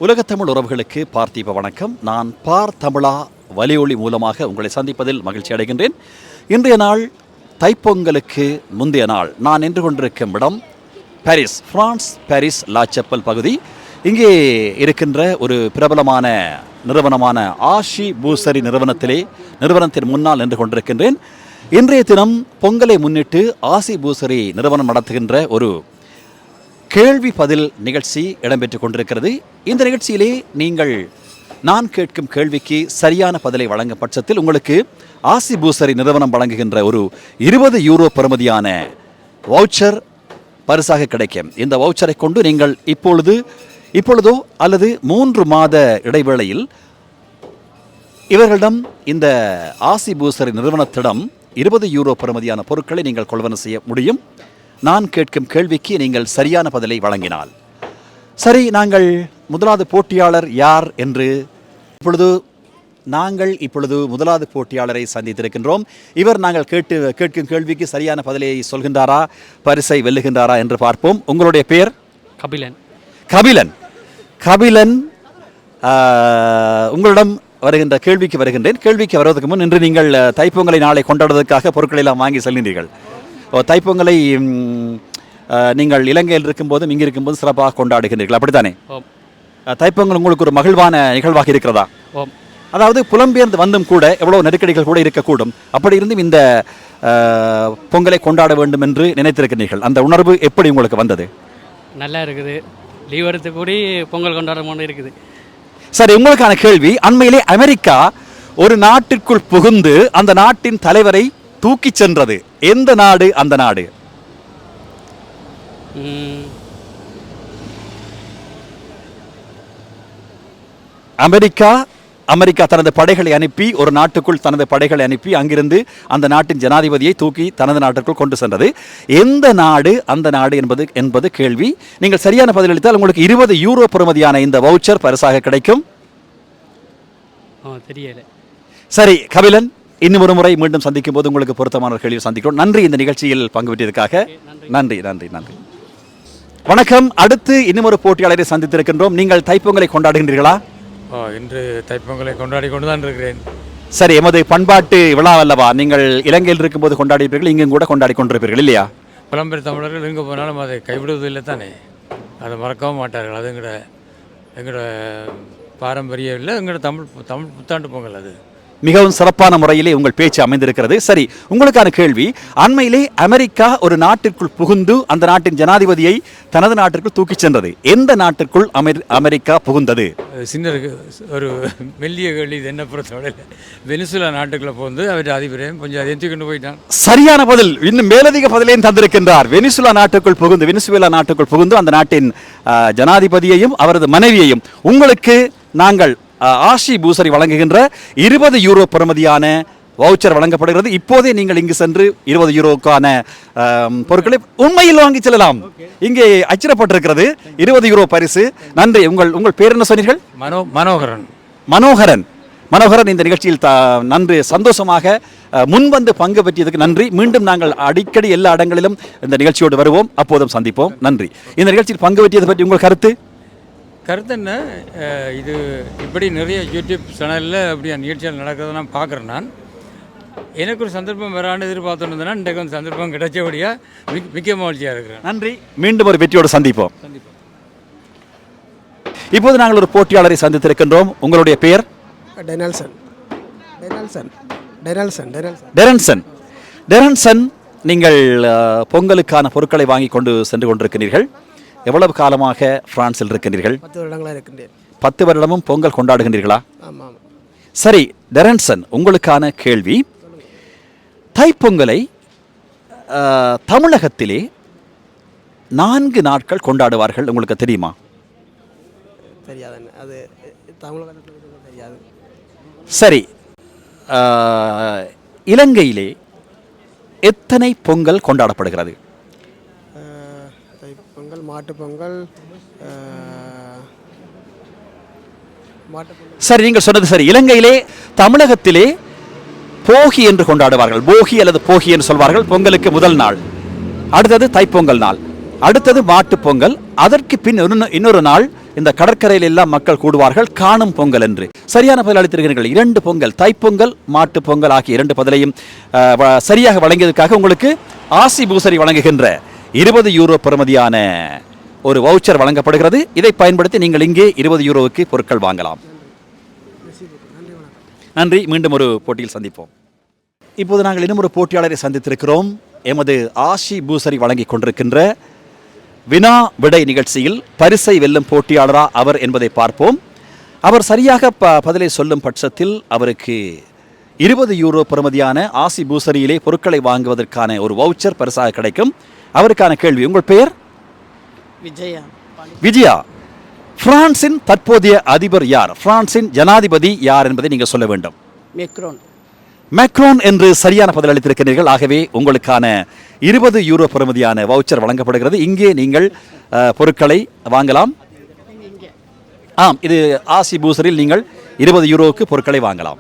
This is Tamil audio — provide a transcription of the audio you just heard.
உலகத்தமிழ் உறவுகளுக்கு பார்த்திப வணக்கம். நான் தமிழா வலியொலி மூலமாக உங்களை சந்திப்பதில் மகிழ்ச்சி அடைகின்றேன். இன்றைய நாள் தைப்பொங்கலுக்கு முந்தைய நாள். நான் நின்று கொண்டிருக்கும் இடம் பாரிஸ், பிரான்ஸ் பாரிஸ் லா செப்பல் பகுதி. இங்கே இருக்கின்ற ஒரு பிரபலமான நிறுவனமான ஆஷி பூசரி நிறுவனத்தின் முன்னால் நின்று கொண்டிருக்கின்றேன். இன்றைய தினம் பொங்கலை முன்னிட்டு ஆஷி பூசரி நிறுவனம் நடத்துகின்ற ஒரு கேள்வி பதில் நிகழ்ச்சி இடம்பெற்றுக் கொண்டிருக்கிறது. இந்த நிகழ்ச்சியிலே நீங்கள் நான் கேட்கும் கேள்விக்கு சரியான பதிலை வழங்கும் பட்சத்தில் உங்களுக்கு ஆஷி பூசரி நிறுவனம் வழங்குகின்ற ஒரு 20 யூரோ பெறுமதியான வவுச்சர் பரிசாக கிடைக்கும். இந்த வவுச்சரை கொண்டு நீங்கள் இப்பொழுதோ அல்லது 3 மாத இடைவேளையில் இவர்களிடம் இந்த ஆஷி பூசரி நிறுவனத்திடம் 20 யூரோ பெறுமதியான பொருட்களை நீங்கள் கொள்வன செய்ய முடியும். நான் கேட்கும் கேள்விக்கு நீங்கள் சரியான பதிலை வழங்கினால் சரி. நாங்கள் முதலாவது போட்டியாளர் யார் என்று இப்பொழுது முதலாவது போட்டியாளரை சந்தித்திருக்கின்றோம். இவர் நாங்கள் கேட்கும் கேள்விக்கு சரியான பதிலை சொல்கின்றாரா, பரிசை வெல்லுகின்றாரா என்று பார்ப்போம். உங்களுடைய பெயர்? கபிலன். உங்களிடம் வருகின்ற கேள்விக்கு வருகின்றேன். கேள்விக்கு வருவதற்கு முன் இன்று நீங்கள் தைப்பொங்கலை நாளை கொண்டாடுவதற்காக பொருட்களை எல்லாம் வாங்கி செல்கின்றீர்கள். தைப்பொங்கலை நீங்கள் இலங்கையில் இருக்கும்போதும் இங்கே இருக்கும்போது சிறப்பாக கொண்டாடுகின்றீர்கள், அப்படித்தானே? தைப்பொங்கல் உங்களுக்கு ஒரு மகிழ்வான நிகழ்வாக இருக்கிறதா? அதாவது புலம்பெயர்ந்து வந்தும் கூட எவ்வளவு நெருக்கடிகள் கூட இருக்கக்கூடும், அப்படி இருந்தும் இந்த பொங்கலை கொண்டாட வேண்டும் என்று நினைத்திருக்கிறீர்கள். அந்த உணர்வு எப்படி உங்களுக்கு வந்தது? நல்லா இருக்குது. லீவ் எடுத்து கூடி பொங்கல் கொண்டாட இருக்குது. சரி, உங்களுக்கான கேள்வி. அண்மையிலே அமெரிக்கா ஒரு நாட்டிற்குள் புகுந்து அந்த நாட்டின் தலைவரை தூக்கி சென்றது. எந்த நாடு அந்த நாடு? அமெரிக்கா தனது படைகளை அனுப்பி ஒரு நாட்டுக்குள் தனது படைகளை அனுப்பி அங்கிருந்து அந்த நாட்டின் ஜனாதிபதியை தூக்கி தனது நாட்டிற்குள் கொண்டு சென்றது. எந்த நாடு அந்த நாடு என்பது கேள்வி. நீங்கள் சரியான பதிலளித்தால் உங்களுக்கு 20 யூரோ பெறுமதியான இந்த வவுச்சர் பரிசாக கிடைக்கும். தெரியல. சரி கபிலன், இன்னும் ஒரு முறை மீண்டும் சந்திக்கும் போது உங்களுக்கு பொருத்தமான கேள்வி சந்திக்கிறோம். நன்றி இந்த நிகழ்ச்சியில் பங்கு பெற்றதற்காக. நன்றி. வணக்கம். அடுத்து இன்னும் ஒரு போட்டியாளரை சந்தித்திருக்கின்றோம். நீங்கள் தைப்பொங்கலை கொண்டாடுகின்றீர்களா? இன்று தைப்பொங்கலை கொண்டாடி கொண்டுதான் இருக்கிறேன். சரி, எமது பண்பாட்டு விழா அல்லவா? நீங்கள் இலங்கையில் இருக்கும்போது கொண்டாடிப்பீர்கள், இங்கும் கூட கொண்டாடி கொண்டிருப்பீர்கள் இல்லையா? புலம்பெயர் தமிழர்கள் எங்கே போனாலும் அதை கைவிடுவதில்லை தானே, அதை மறக்கவும் மாட்டார்கள். அது எங்களோட பாரம்பரியம் இல்லை, எங்களோட தமிழ் புத்தாண்டு பொங்கல். அது மிகவும் சிறப்பான முறையிலே உங்கள் பேச்சு அமைந்திருக்கிறது. சரி, உங்களுக்கான கேள்வி. அண்மையிலே அமெரிக்கா ஒரு நாட்டிற்குள் புகுந்து அந்த நாட்டின் ஜனாதிபதியை தனது நாட்டிற்குள் தூக்கி சென்றது. எந்த நாட்டிற்குள் அமெரிக்கா புகுந்தது? சின்ன ஒரு மெல்லிய கேள்வி. இது என்ன பொறுத்தவரை வெனிசுலா நாட்டுக்குள்ள புகுந்து அவர் அதிபரையும் கொஞ்சம் அதை கொண்டு போயிட்டான். சரியான பதில். இன்னும் மேலதிக பதிலையும் தந்திருக்கின்றார். வெனிசுலா நாட்டுக்குள் புகுந்து அந்த நாட்டின் ஜனாதிபதியையும் அவரது மனைவியையும். உங்களுக்கு நாங்கள் ஆஷி பூசரி வழங்குகின்ற 20 யூரோ பெறுமதியான வவுச்சர் வழங்கப்படுகிறது. இப்போதே நீங்கள் இங்கு சென்று 20 யூரோக்கான பொருட்களை உண்மையில் வாங்கி செல்லலாம். இங்கே அச்சிடப்பட்டிருக்கிறது 20 யூரோ பரிசு. நன்றி. உங்கள் பேர் என்ன சொன்னீர்கள்? மனோகரன். இந்த நிகழ்ச்சியில் நன்றி, சந்தோஷமாக முன்வந்து பங்கு பெற்றியதுக்கு நன்றி. மீண்டும் நாங்கள் அடிக்கடி எல்லா இடங்களிலும் இந்த நிகழ்ச்சியோடு வருவோம், அப்போதும் சந்திப்போம். நன்றி. இந்த நிகழ்ச்சியில் பங்கு பெற்றியது பற்றி உங்கள் கருத்து என்ன? இது இப்படி நிறைய யூடியூப் சேனலில் அப்படி நிகழ்ச்சிகள் நடக்கிறத நான் பார்க்குறேன். நான் எனக்கு ஒரு சந்தர்ப்பம் வரான்னு எதிர்பார்த்துட்டு இருந்தேன்னா இன்றைக்கு வந்து சந்தர்ப்பம் கிடைச்சபடியாக மிக்க மகிழ்ச்சியாக இருக்கிறேன். நன்றி. மீண்டும் ஒரு வெற்றியோடு சந்திப்போம். இப்போது நாங்கள் ஒரு போட்டியாளரை சந்தித்திருக்கின்றோம். உங்களுடைய பெயர்? டெரன்சன். நீங்கள் பொங்கலுக்கான பொருட்களை வாங்கி கொண்டு சென்று கொண்டிருக்கிறீர்கள். எவ்வளவு காலமாக பிரான்சில் இருக்கின்றீர்கள்? 10 வருடங்களாக இருக்கின்றேன். 10 வருடமும் பொங்கல் கொண்டாடுகின்றீர்களா? ஆமாம். சரி டெரன்சன், உங்களுக்கான கேள்வி. தைப்பொங்கலை தமிழகத்திலே 4 நாட்கள் கொண்டாடுவார்கள், உங்களுக்கு தெரியுமா? தெரியாது. அது தமிழகத்தில் தெரியாது. சரி, இலங்கையிலே எத்தனை பொங்கல் கொண்டாடப்படுகிறது? பொங்கல், மாட்டுப்பொங்கல். சரி, நீங்கள் சொன்னது சரி. இலங்கையிலே தமிழகத்திலே போகி என்று கொண்டாடுவார்கள். போகி அல்லது போகி என்று சொல்வார்கள். பொங்கலுக்கு முதல் நாள், அடுத்தது தைப்பொங்கல் நாள், அடுத்தது மாட்டுப்பொங்கல், அதற்கு பின் இன்னொரு நாள் இந்த கடற்கரையில் எல்லாம் மக்கள் கூடுவார்கள் காணும் பொங்கல் என்று. சரியான பதில் அளித்திருக்கிறீர்கள். 2 பொங்கல், தைப்பொங்கல், மாட்டு பொங்கல் ஆகிய 2 பதிலையும் சரியாக வழங்கியதற்காக உங்களுக்கு ஆசி பூசரி வழங்குகின்ற 20 யூரோ பெறுமதியான ஒரு வவுச்சர் வழங்கப்படுகிறது. இதை பயன்படுத்தி நீங்கள் இங்கே 20 யூரோவுக்கு பொருட்கள் வாங்கலாம். நன்றி. மீண்டும் ஒரு போட்டியில் சந்திப்போம். இப்போது நாங்கள் இன்னும் ஒரு போட்டியாளரை சந்தித்திருக்கிறோம். எமது ஆசி பூசரி வழங்கி கொண்டிருக்கின்ற வினா விடை நிகழ்ச்சியில் பரிசை வெல்லும் போட்டியாளரா அவர் என்பதை பார்ப்போம். அவர் சரியாக பதிலை சொல்லும் பட்சத்தில் அவருக்கு 20 யூரோ பெறுமதியான ஆசி பூசரியிலே பொருட்களை வாங்குவதற்கான ஒரு வவுச்சர் பரிசாக கிடைக்கும். அவருக்கான கேள்வி, உங்கள் பெயர்? விஜயா. விஜயா, பிரான்சின் தற்போதைய அதிபர் யார்? பிரான்சின் ஜனாதிபதி யார் என்பதை நீங்கள் சொல்ல வேண்டும். மெக்ரோன். மேக்ரோன் என்று சரியான பதில் அளித்திருக்கிறீர்கள். ஆகவே உங்களுக்கான 20 யூரோ பெறுமதியான வவுச்சர் வழங்கப்படுகிறது. இங்கே நீங்கள் பொருட்களை வாங்கலாம். ஆம், இது ஆசி பூசரில் நீங்கள் 20 யூரோவுக்கு பொருட்களை வாங்கலாம்.